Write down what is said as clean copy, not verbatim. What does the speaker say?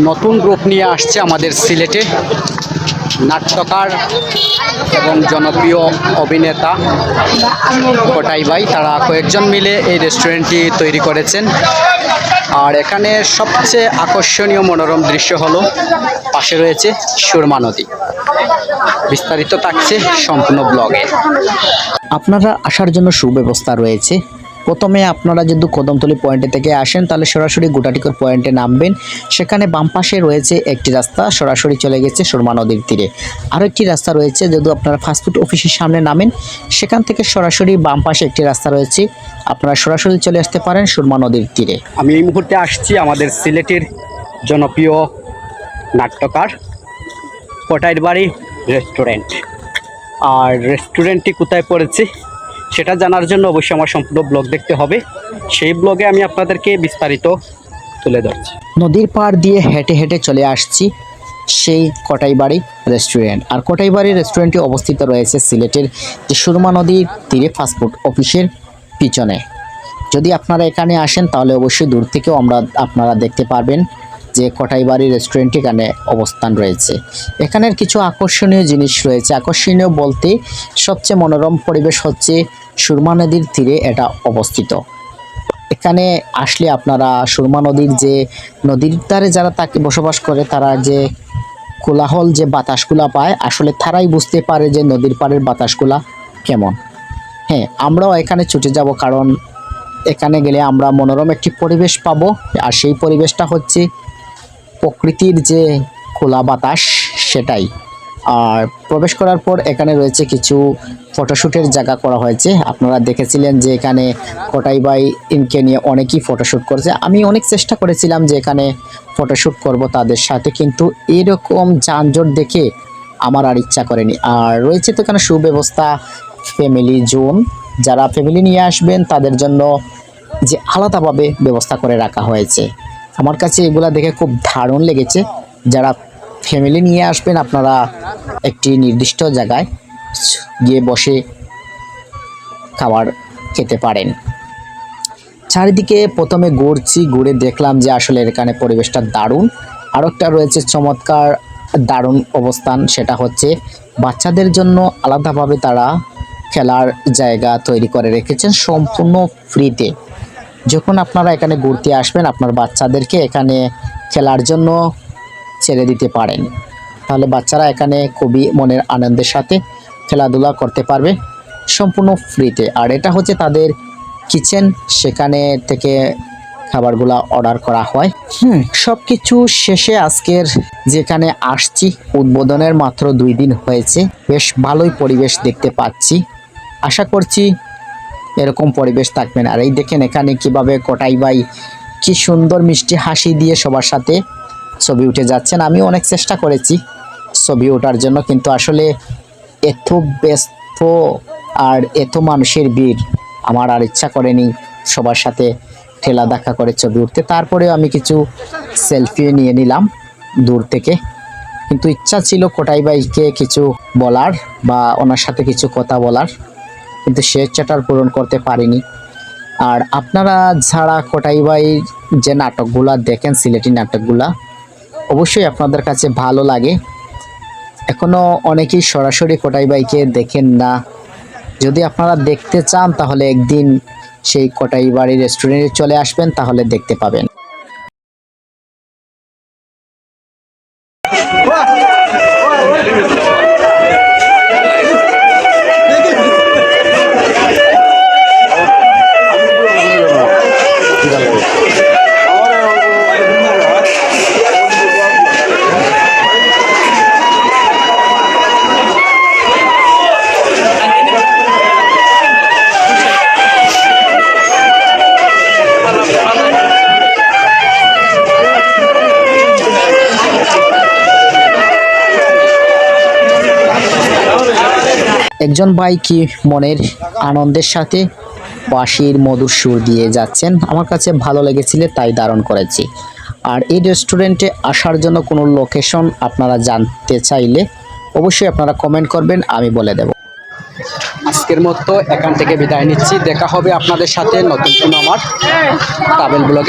নতুন রূপ নিয়ে আসছে আমাদের সিলেটে নাট্যকার এবং জনপ্রিয় অভিনেতা কোটাই ভাই, তারা কয়েকজন মিলে এই রেস্টুরেন্টটি তৈরি করেছেন। আর এখানে সবচেয়ে আকর্ষণীয় মনোরম দৃশ্য হলো পাশে রয়েছে সুরমা নদী। বিস্তারিত থাকছে সম্পূর্ণ ব্লগে। আপনারা আসার জন্য সুব্যবস্থা রয়েছে। প্রথমে আপনারা যদি কদমতলী পয়েন্টে থেকে আসেন তাহলে সরাসরি গোটাটিকর পয়েন্টে নামবেন। সেখানে বাম পাশে রয়েছে একটি রাস্তা, সরাসরি চলে গেছে সুরমা নদীর তীরে। আরও একটি রাস্তা রয়েছে, যদি আপনারা ফাস্টফুড অফিসের সামনে নামেন সেখান থেকে সরাসরি বাম পাশে একটি রাস্তা রয়েছে, আপনারা সরাসরি চলে আসতে পারেন সুরমা নদীর তীরে। আমি এই মুহূর্তে আসছি আমাদের সিলেটের জনপ্রিয় নাট্যকার কোটাই বাড়ি রেস্টুরেন্ট। আর রেস্টুরেন্টটি কোথায় পড়েছে সেটা জানার জন্য অবশ্যই আমার সম্পূর্ণ ব্লগ দেখতে হবে। সেই ব্লগে আমি আপনাদেরকে বিস্তারিত তুলে ধরছি। নদীর পাড় দিয়ে হেঁটে হেঁটে চলে আসছি সেই কোটাইবাড়ি রেস্টুরেন্ট। আর কোটাইবাড়ি রেস্টুরেন্টটি অবস্থিত রয়েছে সিলেটের যে সুরমা নদীর তীরে ফাস্টফুড অফিসের পিছনে। যদি আপনারা এখানে আসেন তাহলে অবশ্যই দূর থেকেও আপনারা দেখতে পারবেন যে কোটাইবাড়ি রেস্টুরেন্টটি এখানে অবস্থান রয়েছে। এখানের কিছু আকর্ষণীয় জিনিস রয়েছে। আকর্ষণীয় বলতে সবচেয়ে মনোরম পরিবেশ হচ্ছে সুরমা নদীর তীরে এটা অবস্থিত। এখানে আসলে আপনারা সুরমা নদীর যে নদীর ধারে যারা তাকে বসবাস করে তারা যে কোলাহল যে বাতাসগুলা পায়, আসলে তারাই বুঝতে পারে যে নদীর পাড়ের বাতাসগুলা কেমন। হ্যাঁ, আমরাও এখানে ছুটে যাব, কারণ এখানে গেলে আমরা মনোরম একটি পরিবেশ পাবো। আর সেই পরিবেশটা হচ্ছে প্রকৃতির যে খোলা বাতাস সেটাই। আর প্রবেশ করার পর এখানে রয়েছে কিছু ফটোশ্যুটের জায়গা করা হয়েছে। আপনারা দেখেছিলেন যে এখানে কোটাই ভাই ইনকে নিয়ে অনেকেই ফটোশ্যুট করেছে। আমি অনেক চেষ্টা করেছিলাম যে এখানে ফটোশ্যুট করব তাদের সাথে, কিন্তু এরকম যানজট দেখে আমার আর ইচ্ছা করেনি। আর রয়েছে তো এখানে সুব্যবস্থা, ফ্যামিলি জোন, যারা ফ্যামিলি নিয়ে আসবেন তাদের জন্য যে আলাদাভাবে ব্যবস্থা করে রাখা হয়েছে। আমার কাছে এগুলা দেখে খুব দারুণ লেগেছে। যারা ফ্যামিলি নিয়ে আসবেন আপনারা একটি নির্দিষ্ট জায়গায় গিয়ে বসে খাবার খেতে পারেন। চারিদিকে প্রথমে ঘুরে দেখলাম যে আসলে এখানে পরিবেশটা দারুণ। আরও একটা রয়েছে চমৎকার দারুণ অবস্থান, সেটা হচ্ছে বাচ্চাদের জন্য আলাদাভাবে তারা খেলার জায়গা তৈরি করে রেখেছেন সম্পূর্ণ ফ্রিতে। যখন আপনারা এখানে ঘুরতে আসবেন আপনার বাচ্চাদেরকে এখানে খেলার জন্য ছেড়ে দিতে পারেন, তাহলে বাচ্চারা এখানে খুবই মনের আনন্দের সাথে খেলাধুলা করতে পারবে সম্পূর্ণ ফ্রিতে। আর এটা হচ্ছে তাদের কিচেন, সেখানে থেকে খাবারগুলা অর্ডার করা হয়। সব কিছু শেষে আজকের যেখানে আসছি উদ্বোধনের মাত্র 2 দিন হয়েছে, বেশ ভালোই পরিবেশ দেখতে পাচ্ছি। আশা করছি এরকম পরিবেশ থাকবেন। আর এই দেখেন এখানে কিভাবে কোটাই ভাই কি সুন্দর মিষ্টি হাসি দিয়ে সবার সাথে ছবি উঠে যাচ্ছেন। আমি অনেক চেষ্টা করেছি ছবি ওঠার জন্য, কিন্তু আসলে এত ব্যস্ত আর এত মানুষের ভিড় আমার আর ইচ্ছা করেনি সবার সাথে ঠেলা দেখা করে ছবি উঠতে। তারপরেও আমি কিছু সেলফি নিয়ে নিলাম দূর থেকে, কিন্তু ইচ্ছা ছিল কোটাই ভাইকে কিছু বলার বা ওনার সাথে কিছু কথা বলার, কিন্তু সে ইচ্ছাটার পূরণ করতে পারিনি। আর আপনারা যারা কোটাই ভাইয়ের যে নাটকগুলা দেখেন, সিলেটি নাটকগুলা, অবশ্যই আপনাদের কাছে ভালো লাগে। এখনও অনেকেই সরাসরি কোটাই ভাইকে দেখেন না। যদি আপনারা দেখতে চান তাহলে একদিন সেই কোটাই বাড়ি রেস্টুরেন্টে চলে আসবেন, তাহলে দেখতে পাবেন। একজন ভাই কি মনের আনন্দের সাথে বাঁশির মধুর সুর দিয়ে যাচ্ছেন, আমার কাছে ভালো লেগেছিল তাই ধারণ করেছি। আর এই রেস্টুরেন্টে আসার জন্য কোনো লোকেশন আপনারা জানতে চাইলে অবশ্যই আপনারা কমেন্ট করবেন, আমি বলে দেব। আজকের মতো এখান থেকে বিদায় নিচ্ছি। দেখা হবে আপনাদের সাথে নতুন কোনো আমার ট্রাভেল ব্লগে।